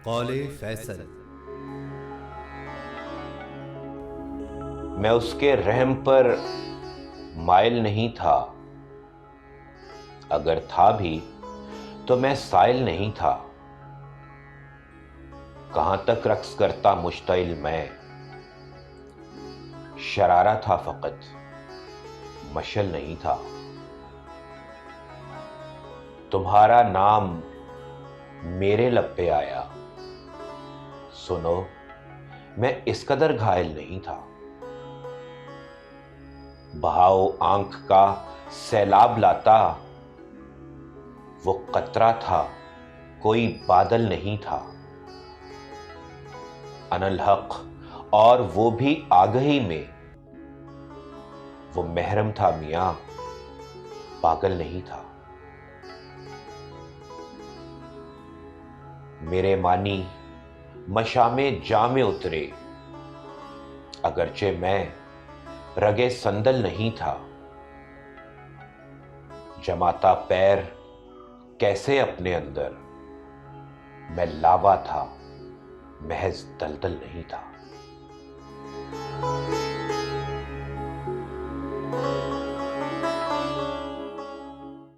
قول فیصل۔ میں اس کے رحم پر مائل نہیں تھا، اگر تھا بھی تو میں سائل نہیں تھا۔ کہاں تک رقص کرتا مشتعل میں، شرارہ تھا فقط، مشعل نہیں تھا۔ تمہارا نام میرے لب پہ آیا، سنو میں اس قدر گھائل نہیں تھا۔ بہاؤ آنکھ کا سیلاب لاتا، وہ قطرہ تھا کوئی بادل نہیں تھا۔ انا الحق اور وہ بھی آگہی میں، وہ محرم تھا میاں، پاگل نہیں تھا۔ میرے معنی مشام جاں میں اترے، اگرچہ میں رگے سندل نہیں تھا۔ جماتا پیر کیسے اپنے اندر، میں لاوا تھا محض دلدل نہیں تھا۔